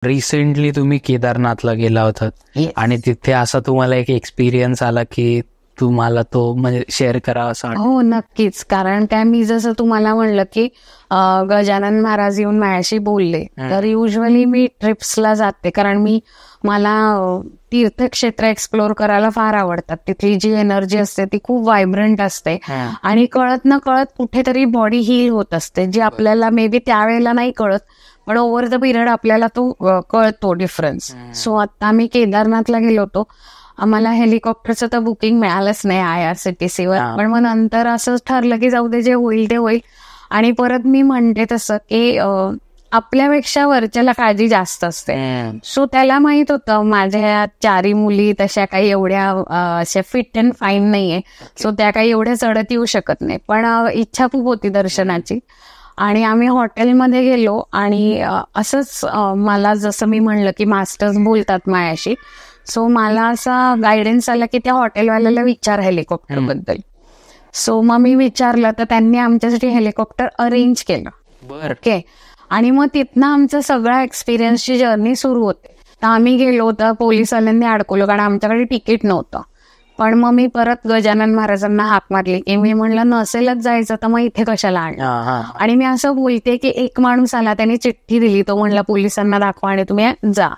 Recently तुम्ही केदारनाथला गेला होतात आणि तिथे असा तुम्हाला एक एक्सपिरियन्स आला की तुम्हाला तो म्हणजे शेअर करावा असं वाटतं? हो नक्कीच. कारण काय, मी जसं तुम्हाला म्हणलं की गजानन महाराज येऊन माझ्याशी बोलले, तर युजली मी ट्रिप्सला जाते कारण मला तीर्थक्षेत्र एक्सप्लोर करायला फार आवडतात. तिथली जी एनर्जी असते ती खूप व्हायब्रंट असते आणि कळत न कळत कुठेतरी बॉडी हील होत असते, जी आपल्याला मे बी त्यावेळेला नाही कळत, पण ओव्हर द पिरियड आपल्याला तो कळतो डिफरन्स. सो आता आम्ही केदारनाथला गेलो होतो. आम्हाला हेलिकॉप्टरचं तर बुकिंग मिळालंच नाही IRCTC वर, पण मग नंतर असं ठरलं की जाऊ दे, जे होईल ते होईल. आणि परत मी म्हणते तसं की आपल्यापेक्षा वरच्याला काळजी जास्त असते. सो त्याला माहित होतं माझ्या 4 मुली तशा काही एवढ्या अशा फिट अँड फाईन नाहीये, सो त्या काही एवढ्या चढत येऊ शकत नाही, पण इच्छा खूप होती दर्शनाची. आणि आम्ही हॉटेलमध्ये गेलो आणि असंच मला जसं मी म्हणलं की मास्टर्स बोलतात माझ्याशी, सो मला असा गायडन्स आला की त्या हॉटेलवाल्याला विचार हेलिकॉप्टर बद्दल. सो मग मी विचारलं तर त्यांनी आमच्यासाठी हेलिकॉप्टर अरेंज केलं. ओके. आणि मग तिथनं आमचं सगळ्या एक्सपिरियन्सची जर्नी सुरू होते. तर आम्ही गेलो तर पोलिसवाल्यांनी अडकवलं कारण आमच्याकडे तिकीट नव्हतं. पण मग मी परत गजानन महाराजांना हाक मारली की मी म्हणलं नसेलच जायचं तर मग इथे कशाला आणलं. आणि मी असं बोलते की एक माणूस आला, त्याने चिठ्ठी दिली, तो म्हणला पोलिसांना दाखवा आणि तुम्ही जा.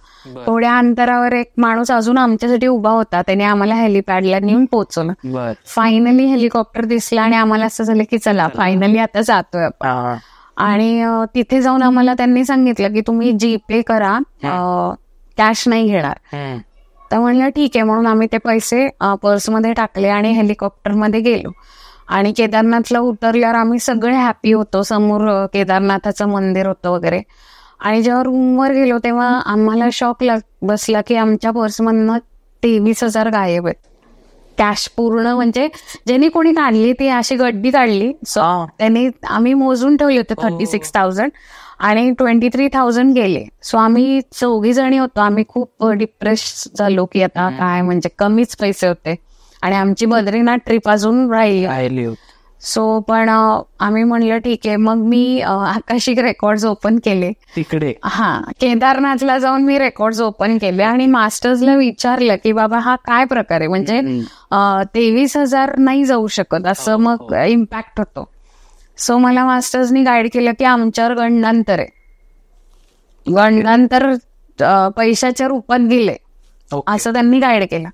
थोड्या अंतरावर एक माणूस अजून आमच्यासाठी उभा होता, त्याने आम्हाला हेलिपॅडला नेऊन पोहोचवलं. फायनली हेलिकॉप्टर दिसला आणि आम्हाला असं झालं की चला फायनली आता जातोय आपण. आणि तिथे जाऊन आम्हाला त्यांनी सांगितलं की तुम्ही जीपे करा, कॅश नाही घेणार. तर म्हणलं ठीक आहे, म्हणून आम्ही ते पैसे पर्समध्ये टाकले आणि हेलिकॉप्टरमध्ये गेलो. आणि केदारनाथला उतरल्यावर आम्ही सगळे हॅपी होतो. समोर केदारनाथाचं मंदिर होतं वगैरे. आणि जेव्हा रूमवर गेलो तेव्हा आम्हाला शॉक बसला की आमच्या पर्समधनं 23,000 गायब आहेत. कॅश पूर्ण, म्हणजे ज्यांनी कोणी काढली ती अशी गड्डी काढली. सो त्यांनी आम्ही मोजून ठेवले होते 36,000 आणि 23,000 गेले. सो आम्ही 4 जणी होतो. आम्ही खूप डिप्रेस झालो की आता काय, म्हणजे कमीच पैसे होते आणि आमची बद्रीनाथ ट्रिप अजून राहिली. सो पण आम्ही म्हणलं ठीक आहे. मग मी आकाशिक रेकॉर्ड्स ओपन केले तिकडे. केदारनाथला जाऊन मी रेकॉर्ड्स ओपन केले आणि मास्टर्सला विचारलं की बाबा हा काय प्रकार आहे, म्हणजे 23,000 नाही जाऊ शकत असं, मग इम्पॅक्ट होतो. सो मला मास्टर्सनी गाईड केलं की आमच्यावर गंडांतर आहे, गंडांतर पैशाच्या रूपात गेले असं त्यांनी गाईड केलं.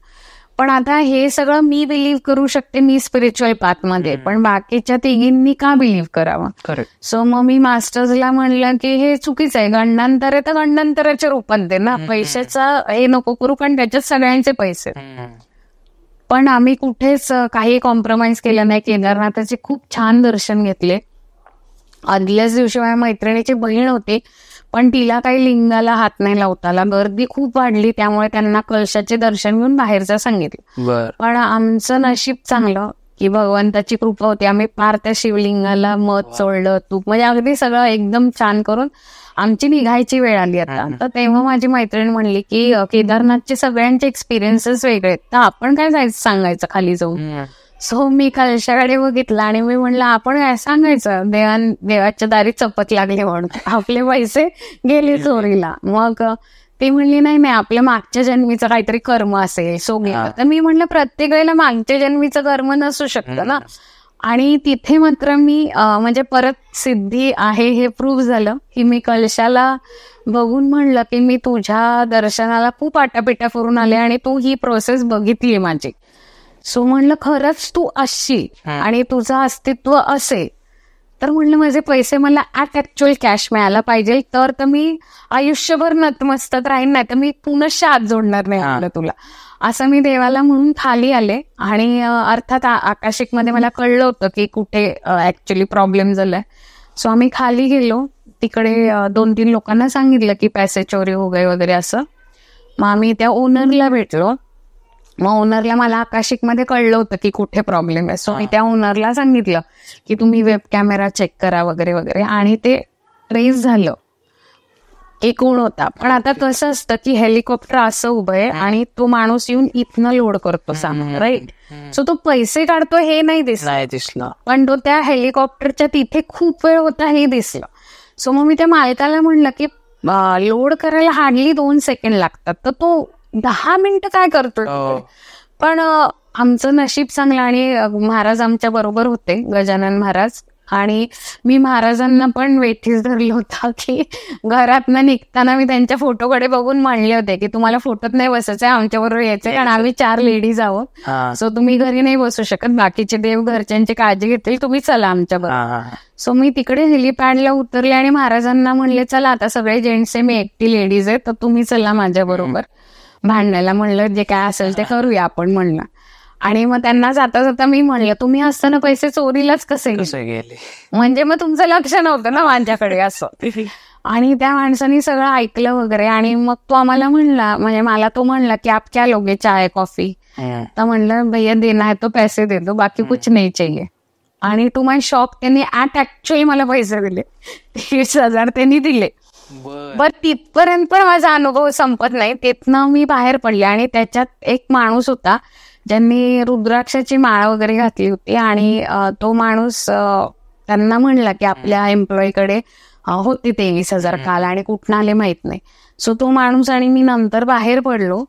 पण आता हे सगळं मी बिलीव्ह करू शकते, मी स्पिरिच्युअल पाथमध्ये, पण बाकीच्या तिघींनी का बिलीव्ह करावं. सो मग मी मास्टर्सला म्हणलं की हे चुकीचं आहे, गंडांतर आहे तर गंडांतराच्या रूपात दे ना, पैशाचा हे नको करू कारण त्याच्यात सगळ्यांचे पैसे. पण आम्ही कुठेच काही कॉम्प्रोमाइज केलं नाही. केदारनाथाचे खूप छान दर्शन घेतले. आदल्याच दिवशी माझ्या मैत्रिणीची बहीण होती, पण तिला काही लिंगाला हात नाही लावता आला, गर्दी खूप वाढली, त्यामुळे त्यांना कळशाचे दर्शन घेऊन बाहेरचं सांगितलं. पण आमचं नशीब चांगलं की भगवंताची कृपा होती, आम्ही पार त्या शिवलिंगाला मध चोळलं, तूप, म्हणजे अगदी सगळं एकदम छान करून आमची निघायची वेळ आली. आता तर तेव्हा माझी मैत्रीण म्हणली की केदारनाथचे सगळ्यांचे एक्सपिरियन्सेस वेगळे आहेत, तर आपण काय जायचं सांगायचं खाली जाऊन. सो मी कलशाकडे बघितलं आणि मी म्हणलं आपण काय सांगायचं, देवाच्या दारी चपत लागले म्हणून, आपले पैसे गेले चोरीला. मग ती म्हणली नाही नाही, आपल्या मागच्या जन्मीचं काहीतरी कर्म असेल, सो गेलं. तर मी म्हणलं प्रत्येक वेळेला मागच्या जन्मीचं कर्म नसू शकतं ना. आणि तिथे मात्र मी म्हणजे परत सिद्धी आहे हे प्रूव्ह झालं की मी कलशाला बघून म्हणलं की मी तुझ्या दर्शनाला खूप आटापिटा करून आले आणि तू ही प्रोसेस बघितली माझी. सो म्हणलं खरंच तू असशील आणि तुझं अस्तित्व असेल तर म्हणलं माझे पैसे मला ऍक्च्युअल कॅश मिळायला पाहिजे, तर मी आयुष्यभर नतमस्तक राहीन, नाही तर मी पुनश्च हात जोडणार नाही म्हणलं तुला. असं मी देवाला म्हणून खाली आले. आणि अर्थात आकाशिकमध्ये मला कळलं होतं की कुठे ऍक्च्युअली प्रॉब्लेम झालाय. सो आम्ही खाली गेलो, तिकडे 2-3 लोकांना सांगितलं की पैसे चोरी हो गए वगैरे असं. मग आम्ही त्या ओनरला भेटलो. मग ओनरला मला आकाशिकमध्ये कळलं होतं की कुठे प्रॉब्लेम आहे. सो मी त्या ओनरला सांगितलं की तुम्ही वेब कॅमेरा चेक करा वगैरे वगैरे, आणि ते ट्रेस झालं की कोण होता. पण आता कसं असतं की हेलिकॉप्टर असं उभं आहे आणि तो माणूस येऊन इथनं लोड करतो सामान, राईट. सो तो पैसे काढतो हे नाही दिसलं, पण तो त्या हेलिकॉप्टरच्या तिथे खूप वेळ होता हे दिसलं. सो मग मी त्या मालकाला म्हणलं की लोड करायला हार्डली 2 सेकंड लागतात, तर तो 10 मिनिटं काय करतो. पण आमचं नशीब चांगलं आणि महाराज आमच्या बरोबर होते, गजानन महाराज. आणि मी महाराजांना पण वेठीस धरलं होतं की घरातनं निघताना मी त्यांच्या फोटोकडे बघून म्हणले होते की तुम्हाला फोटोत नाही बसायचं, आमच्या बरोबर यायचंय, कारण आम्ही 4 लेडीज आहोत. सो तुम्ही घरी नाही बसू शकत, बाकीचे देव घरच्यांची काळजी घेतील, तुम्ही चला आमच्या बरोबर. सो मी तिकडे हेलिपॅडला उतरले आणि महाराजांना म्हणले चला आता सगळे जेंट्स आहे, मी एकटी लेडीज आहे, तर तुम्ही चला माझ्या बरोबर भांडणाला. म्हणलं जे काय असेल ते करूया आपण म्हणलं. आणि मग त्यांना जाता जाता मी म्हणलं तुम्ही असताना पैसे चोरीलाच कसे गेले, म्हणजे मग तुमचं लक्ष नव्हतं ना माझ्याकडे असं. आणि त्या माणसाने सगळं ऐकलं वगैरे. आणि मग तो आम्हाला म्हणला, म्हणजे मला तो म्हणला की आप क्या लोगे, चाय कॉफी. तर म्हणलं भैया देना है तो पैसे दे दो, बाकी कुछ नहीं चाहिए. आणि टू माय शॉक त्यांनी ऍक्च्युअली मला पैसे दिले, 30,000 त्यांनी दिले. बर तिथपर्यंत पण माझा अनुभव संपत नाही. तिथनं मी बाहेर पडले आणि त्याच्यात एक माणूस होता ज्यांनी रुद्राक्षाची माळ वगैरे घातली होती. आणि तो माणूस त्यांना म्हणला की आपल्या एम्प्लॉईकडे होते 23,000 काल आणि कुठनं आले माहित नाही. सो तो माणूस आणि मी नंतर बाहेर पडलो,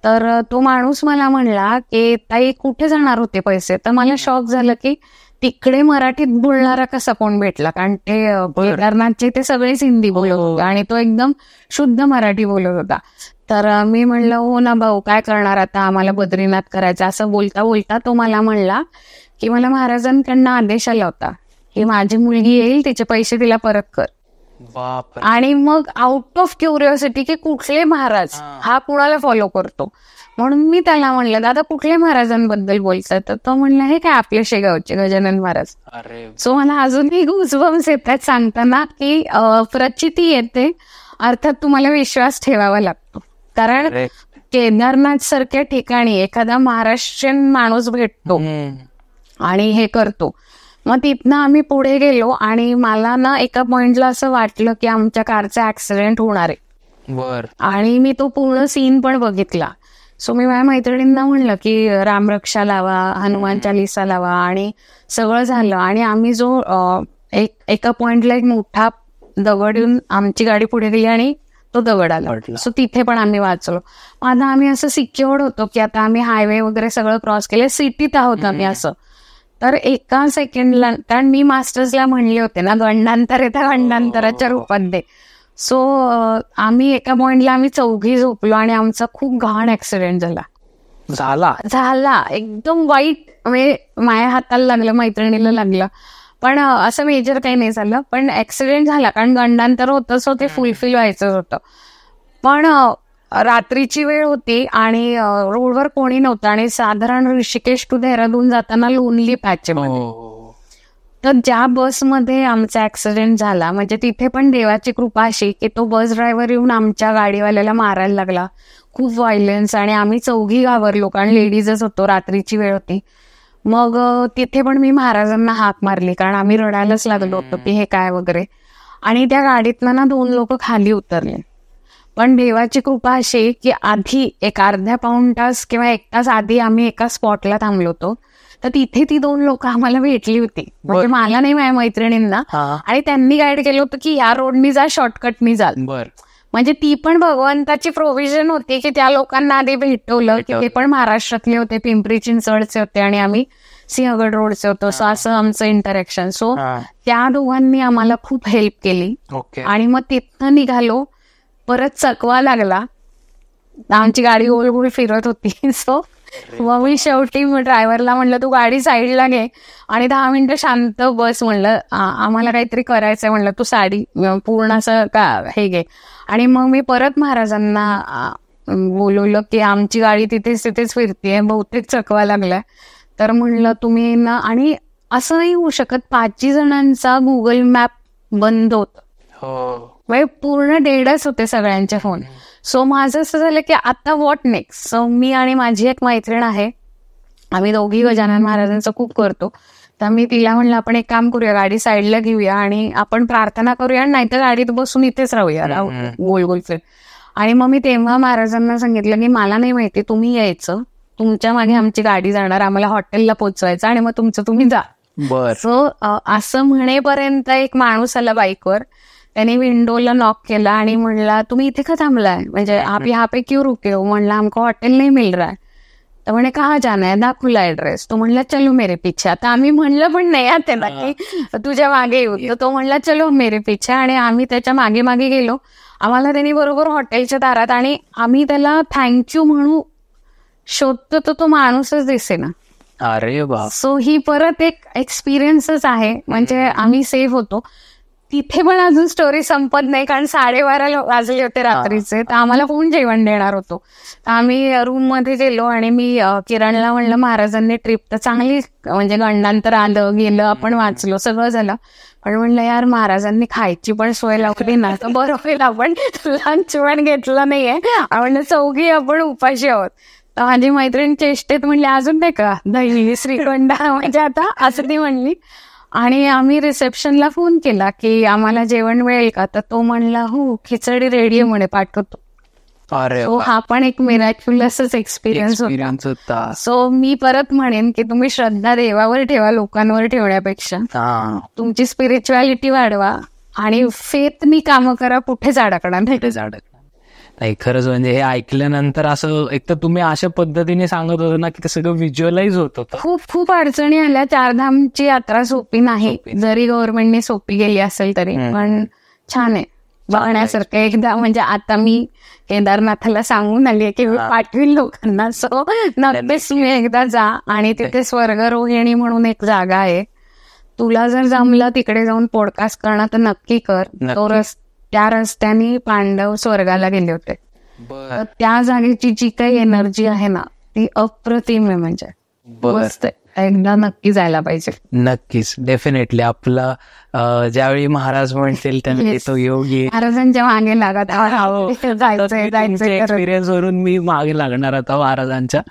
तर तो माणूस मला म्हणला की ताई कुठे जाणार होते पैसे. तर मला शॉक झालं की तिकडे मराठीत बोलणारा कसा कोण भेटला, कारण ते केदारनाथचे ते सगळेच हिंदी बोलत होते आणि तो एकदम शुद्ध मराठी बोलत होता. तर मी म्हणलं हो ना भाऊ, काय करणार आता, आम्हाला बद्रीनाथ करायचं. असं बोलता बोलता तो मला म्हणला की मला महाराजांकडनं आदेश आला होता की माझी मुलगी येईल, तिचे पैसे तिला परत कर. आणि मग आउट ऑफ क्युरिओसिटी की कुठले महाराज, हा कुणाला फॉलो करतो, म्हणून मी त्याला म्हणलं दादा कुठल्या महाराजांबद्दल बोलतात. तर तो म्हणला हे काय आपल्या शेगावचे गजानन महाराज. सो मला अजूनही गुजबम्स येतात सांगताना की प्रचिती येते, अर्थात तुम्हाला विश्वास ठेवावा लागतो. कारण केदारनाथ सारख्या ठिकाणी एखादा महाराष्ट्रीयन माणूस भेटतो आणि हे करतो. मग तिथनं आम्ही पुढे गेलो आणि मला ना एका पॉइंटला असं वाटलं की आमच्या कारचा ऍक्सिडेंट होणार आहे. आणि मी तो पूर्ण सीन पण बघितला. सो मी माझ्या मैत्रिणींना म्हणलं की रामरक्षा लावा, हनुमान चालिसा लावा, आणि सगळं झालं. आणि आम्ही जो एका पॉइंटला एक मोठा दगड येऊन आमची गाडी पुढे गेली आणि तो दगड आला. सो तिथे पण आम्ही वाचलो. आता आम्ही असं सिक्युअर्ड होतो की आता आम्ही हायवे वगैरे सगळं क्रॉस केलं, सिटीत आहोत आम्ही असं. तर एका सेकंडला, कारण मी मास्टर्सला म्हणले होते ना गंडांतर येतं गंडांतराच्या रूपात दे. सो आम्ही एका पॉइंटला आम्ही 4घी झोपलो आणि आमचा खूप घाण ऍक्सिडेंट झाला एकदम वाईट. म्हणजे माझ्या हाताला लागलं, मैत्रिणीला लागलं, पण असं मेजर काही नाही झालं. पण ऍक्सिडेंट झाला कारण गंडांतर होतं, सो ते फुलफिल व्हायचं होतं. पण रात्रीची वेळ होती आणि रोडवर कोणी नव्हतं आणि साधारण ऋषिकेश टू देहरादून जाताना लोनली पॅच. तर ज्या बसमध्ये आमचा ऍक्सिडेंट झाला, म्हणजे तिथे पण देवाची कृपा अशी की तो बस ड्रायव्हर येऊन आमच्या गाडीवाल्याला मारायला लागला, खूप व्हायलन्स. आणि आम्ही 4घी घाबरलो कारण लेडीजच होतो, रात्रीची वेळ होती. मग तिथे पण मी महाराजांना हाक मारली कारण आम्ही रडायलाच लागलो होतो की हे काय वगैरे. आणि त्या गाडीतनं ना 2 लोक खाली उतरले. पण देवाची कृपा अशी की आधी एक अर्ध्या पाऊण तास किंवा 1 तास आधी आम्ही एका स्पॉटला थांबलो होतो, तर तिथे ती 2 लोक आम्हाला भेटली होती. म्हणजे मला नाही, माझ्या मैत्रिणींना. आणि त्यांनी गाईड केलं होतं की या रोडनी जा, शॉर्टकटनी जा. म्हणजे ती पण भगवंताची प्रोव्हिजन होती की त्या लोकांना आधी भेटवलं की ते पण महाराष्ट्रातले होते, पिंपरी चिंचवडचे होते आणि आम्ही सिंहगड रोडचे होतो. सो असं आमचं इंटरॅक्शन. सो त्या दोघांनी आम्हाला खूप हेल्प केली. आणि मग तिथनं निघालो, परत चकवा लागला, आमची गाडी गोल गोल फिरत होती. सो मग मी शेवटी ड्रायव्हरला म्हणलं तू गाडी साईडला घे आणि 10 मिनिटं शांत बस, म्हणलं आम्हाला काहीतरी करायचंय, म्हणलं तू साडी पूर्ण असं का हे घे. आणि मग मी परत महाराजांना बोलवलं की आमची गाडी तिथेच फिरतीये, बहुतेक चकवा लागलाय. तर म्हणलं तुम्ही ना, आणि असं नाही होऊ शकत, 5 जणांचा गुगल मॅप बंद होत, म्हणजे पूर्ण डेडच होते सगळ्यांचे फोन. सो माझं असं झालं की आता व्हॉट नेक्स्ट. सो मी आणि माझी एक मैत्रीण आहे, आम्ही दोघी गजानन महाराजांचं खूप करतो. तर मी तिला म्हणलं आपण एक काम करूया, गाडी साईडला घेऊया आणि आपण प्रार्थना करूया, नाहीतर गाडीत बसून इथेच राहूया गोल गोल फिर. आणि मग मी तेव्हा महाराजांना सांगितलं की मला नाही माहिती, तुम्ही यायचं, तुमच्या मागे आमची गाडी जाणार, आम्हाला हॉटेलला पोहोचवायचं आणि मग तुमचं तुम्ही जा. सो असं म्हणेपर्यंत एक माणूस आला बाईकवर, त्यांनी विंडोला नॉक केला आणि म्हणला तुम्ही इथे का थांबलाय, म्हणजे आप यहाँ पे क्यों रुके हो. म्हणला हमको हॉटेल नाही मिल रहा है. तर म्हणे कहा जाना है, दाखवला ऍड्रेस. तो म्हणला चलो मेरे पीछे. आता आम्ही म्हणलं पण नाही त्याला की तुझ्या मागे येऊ. तर तो म्हणला चलो मेरे पीछे, आणि आम्ही त्याच्या मागे मागे गेलो. आम्हाला त्यांनी बरोबर हॉटेलच्या दारात, आणि आम्ही त्याला थँक्यू म्हणू शोधतो तर तो माणूसच दिसेना. अरे बाप. सो ही परत एक एक्सपिरियन्सच आहे. म्हणजे आम्ही सेफ होतो तिथे. पण अजून स्टोरी संपत नाही, कारण 12:30 वाजले होते रात्रीचे. तर आम्हाला कोण जेवण देणार होतो. तर आम्ही रूम मध्ये गेलो आणि मी किरणला म्हणलं महाराजांनी ट्रिप तर चांगली, म्हणजे गंडांतर आलं गेलं, आपण वाचलो, सगळं झालं, पण म्हणलं यार महाराजांनी खायची पण सोय लावली ना तर बरं होईल, आपण लंच पण घेतलं नाहीये, म्हणलं चौघी आपण उपाशी आहोत. तर माझी मैत्रीण चेष्टेत म्हणली अजून नाही का दही श्रीखंड, म्हणजे आता असं ती म्हणली. आणि आम्ही रिसेप्शनला फोन केला की आम्हाला जेवण मिळेल का. तर तो म्हणला हो खिचडी रेडी आहे म्हणे, पाठवतो. अरे सो हा पण एक मिरॅक्युलसच एक्सपिरियन्स होता. सो मी परत म्हणेन की तुम्ही श्रद्धा देवावर ठेवा लोकांवर ठेवण्यापेक्षा. तुमची स्पिरिच्युअलिटी वाढवा आणि फेथनी कामं करा, कुठेच अडकणार नाही. खरंच म्हणजे हे ऐकल्यानंतर असं, एक तर तुम्ही अशा पद्धतीने सांगत होता ना की ते सगळं व्हिज्युअलाइज होत होतं. खूप अडचणी आल्या. चारधामची यात्रा सोपी नाही, जरी गव्हर्नमेंटने सोपी गेली असेल तरी, पण छान आहे बघण्यासारखं. एकदा म्हणजे आता मी केदारनाथाला सांगून आली की मी पाठवीन लोकांना. सो नक्कीच तुम्ही एकदा जा. आणि तिथे स्वर्गरोहिणी म्हणून एक जागा आहे, तुला जर जमलं तिकडे जाऊन पॉडकास्ट करणं तर नक्की कर. तो त्या रस्त्याने पांडव स्वर्गाला गेले होते. तर त्या जागेची जी काही एनर्जी आहे ना ती अप्रतिम आहे. म्हणजे मस्त, एकदा नक्की जायला पाहिजे. नक्कीच, डेफिनेटली. आपला ज्यावेळी महाराज म्हणतील त्यावेळी तो योगी महाराजांच्या मागे लागत जायचंय एक्सपिरियन्स वरून मी मागे लागणार आता महाराजांच्या.